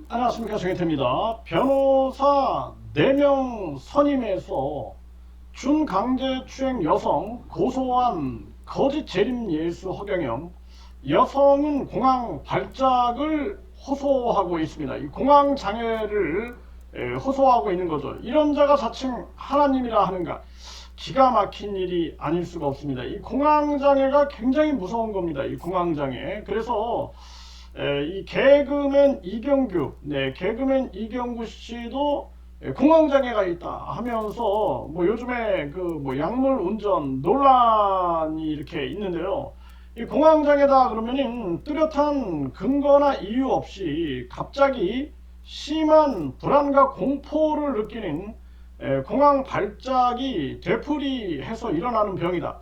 안녕하십니까, 정혜태입니다. 변호사 4명 선임해서 준강제추행 여성 고소한 거짓 재림 예수 허경영. 여성은 공황 발작을 호소하고 있습니다. 이 공황 장애를 호소하고 있는 거죠. 이런 자가 자칭 하나님이라 하는가, 기가 막힌 일이 아닐 수가 없습니다. 이 공황 장애가 굉장히 무서운 겁니다. 이 공황 장애. 그래서 이 개그맨 이경규, 개그맨 이경규 씨도 공황장애가 있다 하면서 뭐 요즘에 그 뭐 약물 운전 논란이 이렇게 있는데요. 이 공황장애다 그러면은 뚜렷한 근거나 이유 없이 갑자기 심한 불안과 공포를 느끼는 공황 발작이 되풀이해서 일어나는 병이다.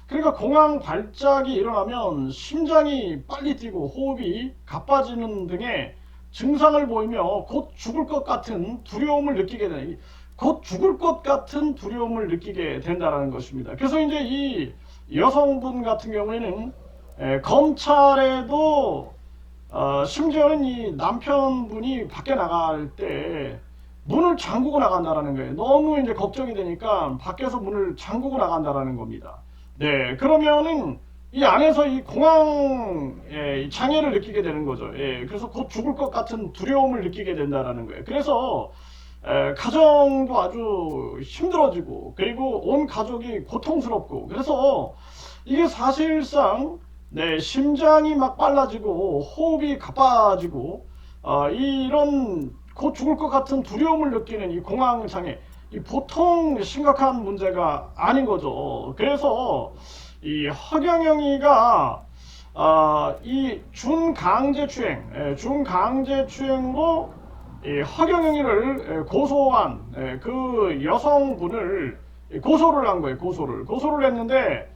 그러니까 공황 발작이 일어나면 심장이 빨리 뛰고 호흡이 가빠지는 등의 증상을 보이며 곧 죽을 것 같은 두려움을 느끼게 돼. 곧 죽을 것 같은 두려움을 느끼게 된다는 것입니다. 그래서 이제 이 여성분 같은 경우에는 검찰에도 심지어는 이 남편분이 밖에 나갈 때 문을 잠그고 나간다라는 거예요. 너무 이제 걱정이 되니까 밖에서 문을 잠그고 나간다라는 겁니다. 네, 그러면은 이 안에서 이 공황 장애를 느끼게 되는 거죠. 그래서 곧 죽을 것 같은 두려움을 느끼게 된다라는 거예요. 그래서 가정도 아주 힘들어지고, 그리고 온 가족이 고통스럽고, 그래서 이게 사실상 심장이 막 빨라지고 호흡이 가빠지고 이런 곧 죽을 것 같은 두려움을 느끼는 이 공황 장애, 이 보통 심각한 문제가 아닌 거죠. 그래서 이 허경영이가 이 준강제추행으로 이 허경영이를 고소한 그 여성분을 고소를 한 거예요. 고소를 했는데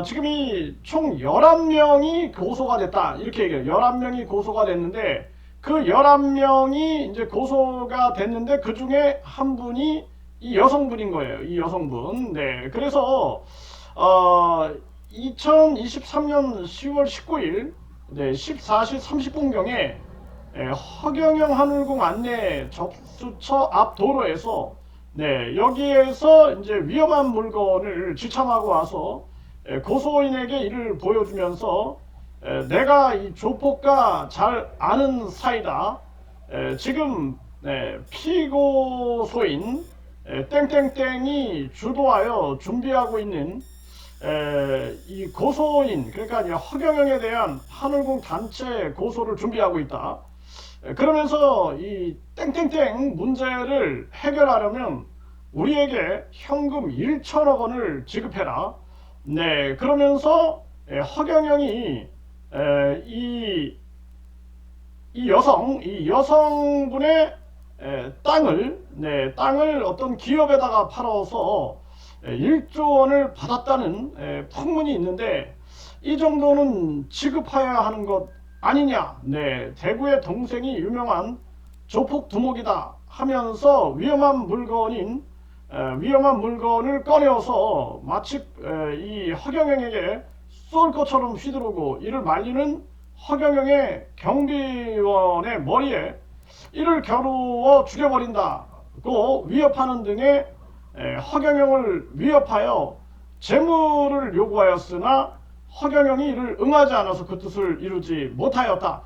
지금 이 총 11명이 고소가 됐다 이렇게 얘기해요. 11명이 고소가 됐는데 그 11명이 이제 고소가 됐는데 그 중에 한 분이 이 여성분인 거예요. 이 여성분. 네. 그래서 2023년 10월 19일 14시 30분경에 허경영 하늘궁 안내 접수처 앞 도로에서 여기에서 이제 위험한 물건을 지참하고 와서 고소인에게 이를 보여주면서 내가 이 조폭과 잘 아는 사이다. 지금 피고소인 땡땡땡이 주도하여 준비하고 있는 이 고소인, 그러니까 이제 허경영에 대한 하늘궁 단체 고소를 준비하고 있다. 그러면서 이 땡땡땡 문제를 해결하려면 우리에게 현금 1천억 원을 지급해라. 네, 그러면서 허경영이 이 여성분의 땅을 어떤 기업에다가 팔아서 1조 원을 받았다는 풍문이 있는데 이 정도는 지급해야 하는 것 아니냐. 대구의 동생이 유명한 조폭 두목이다 하면서 위험한 물건을 꺼내어서 마치 이 허경영에게 쏠 것처럼 휘두르고 이를 말리는 허경영의 경비원의 머리에 이를 겨누어 죽여버린다고 위협하는 등의 허경영을 위협하여 재물을 요구하였으나 허경영이 이를 응하지 않아서 그 뜻을 이루지 못하였다.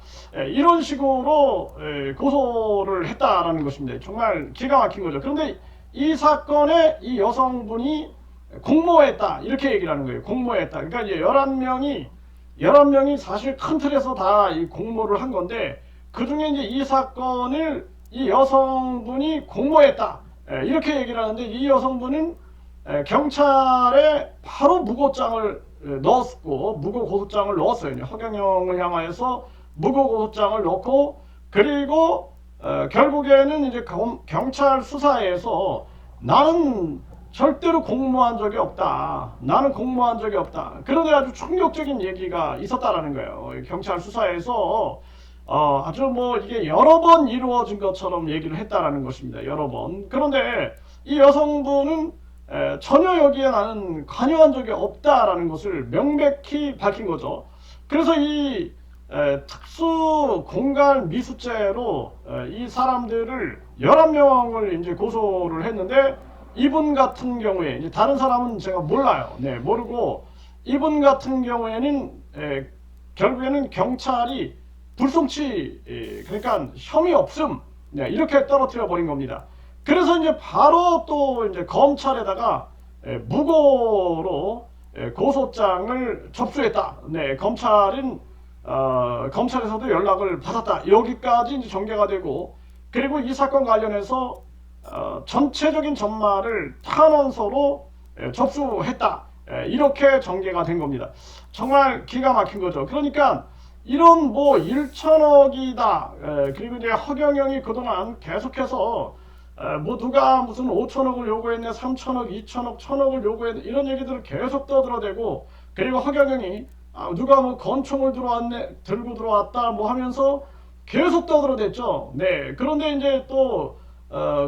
이런 식으로 고소를 했다라는 것입니다. 정말 기가 막힌 거죠. 그런데 이 사건에 이 여성분이 공모했다 이렇게 얘기를 하는 거예요. 공모했다. 그러니까 이제 11명이 사실 큰 틀에서 다 이 공모를 한 건데 그 중에 이제 이 사건을 이 여성분이 공모했다 이렇게 얘기를 하는데 이 여성분은 경찰에 바로 무고장을 넣었고 무고 고소장을 넣었어요. 허경영을 향하여서 무고 고소장을 넣고 그리고 결국에는 이제 경찰 수사에서 나는 절대로 공모한 적이 없다. 나는 공모한 적이 없다. 그런데 아주 충격적인 얘기가 있었다라는 거예요. 경찰 수사에서 아주 뭐 이게 여러 번 이루어진 것처럼 얘기를 했다라는 것입니다. 여러 번. 그런데 이 여성분은 전혀 여기에 나는 관여한 적이 없다라는 것을 명백히 밝힌 거죠. 그래서 이 특수 공갈 미수죄로 이 사람들을 11명을 이제 고소를 했는데, 이분 같은 경우에 이제 다른 사람은 제가 몰라요. 네, 모르고 이분 같은 경우에는 결국에는 경찰이 불송치, 그러니까 혐의 없음, 네, 이렇게 떨어뜨려 버린 겁니다. 그래서 이제 바로 또 이제 검찰에다가 무고로 고소장을 접수했다. 네, 검찰에서도 연락을 받았다. 여기까지 이제 전개가 되고, 그리고 이 사건 관련해서 전체적인 전말을 탄원서로 접수했다. 이렇게 전개가 된 겁니다. 정말 기가 막힌 거죠. 그러니까 이런 뭐 1천억이다. 그리고 이제 허경영이 그동안 계속해서 뭐 누가 무슨 5천억을 요구했네, 3천억, 2천억, 1천억을 요구했네, 이런 얘기들을 계속 떠들어대고, 그리고 허경영이 누가 뭐 건총을 들고 들어왔다 뭐 하면서 계속 떠들어댔죠. 네. 그런데 이제 또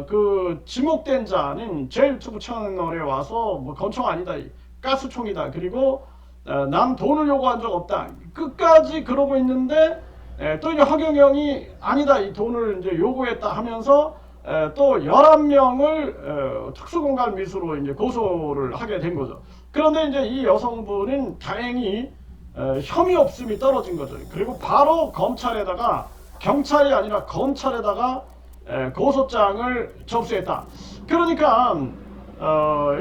그 지목된 자는 제 유튜브 채널에 와서 뭐 건총 아니다, 가스총이다, 그리고 남 돈을 요구한 적 없다, 끝까지 그러고 있는데, 또 이제 허경영이 아니다, 이 돈을 이제 요구했다 하면서 또 11명을 특수공갈 미수로 이제 고소를 하게 된 거죠. 그런데 이제 이 여성분은 다행히 혐의 없음이 떨어진 거죠. 그리고 바로 검찰에다가, 경찰이 아니라 검찰에다가 고소장을 접수했다. 그러니까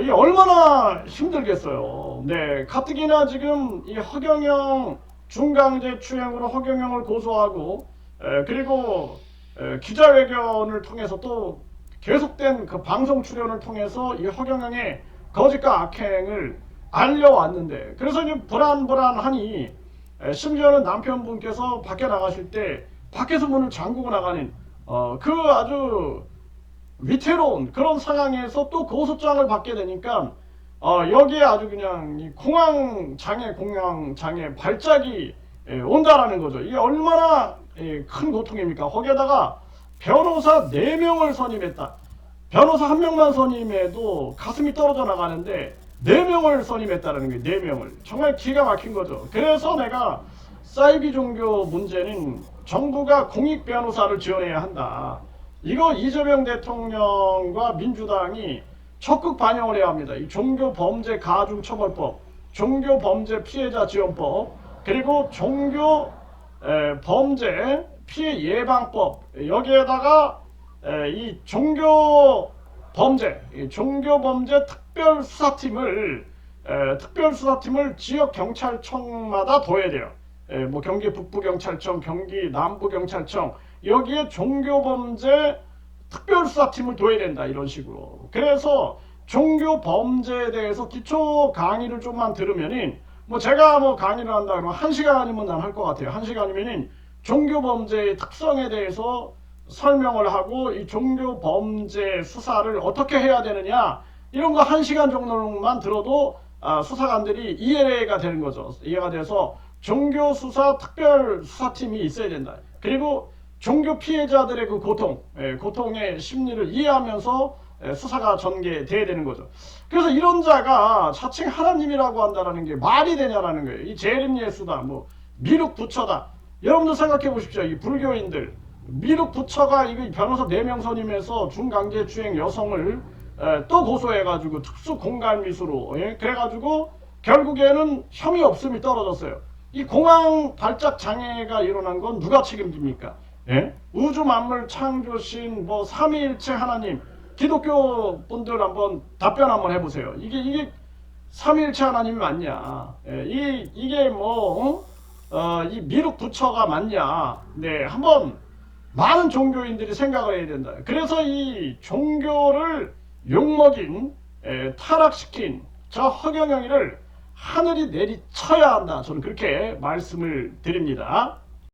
이게 얼마나 힘들겠어요. 네, 가뜩이나 지금 이 허경영 중강제 추행으로 허경영을 고소하고, 그리고 기자회견을 통해서 또 계속된 그 방송 출연을 통해서 이 허경영의 거짓과 악행을 알려왔는데, 그래서 이제 불안불안하니 심지어는 남편분께서 밖에 나가실 때 밖에서 문을 잠그고 나가는 그 아주 위태로운 그런 상황에서 또 고소장을 받게 되니까 여기에 아주 그냥 이 공황장애 발작이 온다라는 거죠. 이게 얼마나 큰 고통입니까? 거기에다가 변호사 4명을 선임했다. 변호사 1명만 선임해도 가슴이 떨어져 나가는데 4명을 선임했다는 거예요. 4명을. 정말 기가 막힌 거죠. 그래서 내가 사이비 종교 문제는 정부가 공익 변호사를 지원해야 한다. 이거 이재명 대통령과 민주당이 적극 반영을 해야 합니다. 이 종교범죄 가중처벌법, 종교범죄 피해자 지원법, 그리고 종교범죄 피해 예방법, 여기에다가 이 종교범죄 특별수사팀을 지역경찰청마다 둬야 돼요. 뭐 경기 북부경찰청, 경기 남부경찰청, 여기에 종교범죄 특별수사팀을 둬야 된다, 이런 식으로. 그래서 종교범죄에 대해서 기초 강의를 좀만 들으면은, 뭐 제가 뭐 강의를 한다 그러면 1시간이면 난 할 것 같아요. 1시간이면은 종교범죄의 특성에 대해서 설명을 하고, 이 종교범죄 수사를 어떻게 해야 되느냐, 이런 거 1시간 정도만 들어도 수사관들이 이해가 되는 거죠. 이해가 돼서 종교수사 특별수사팀이 있어야 된다. 그리고 종교 피해자들의 그 고통의 심리를 이해하면서 수사가 전개돼야 되는 거죠. 그래서 이런 자가 자칭 하나님이라고 한다는 게 말이 되냐라는 거예요. 이 재림 예수다, 뭐 미륵 부처다. 여러분들 생각해 보십시오. 이 불교인들, 미륵 부처가 이거 변호사 4명 선임해서 중강제추행 여성을 또 고소해가지고 특수 공갈미수로, 그래가지고 결국에는 혐의 없음이 떨어졌어요. 이 공황 발작 장애가 일어난 건 누가 책임집니까? 우주 만물 창조신 뭐 삼위일체 하나님, 기독교 분들 한번 답변 한번 해보세요. 이게 삼위일체 하나님이 맞냐? 이게 뭐 이 미륵 부처가 맞냐? 네, 한번 많은 종교인들이 생각을 해야 된다. 그래서 이 종교를 욕먹인, 타락시킨 저 허경영이를 하늘이 내리쳐야 한다. 저는 그렇게 말씀을 드립니다.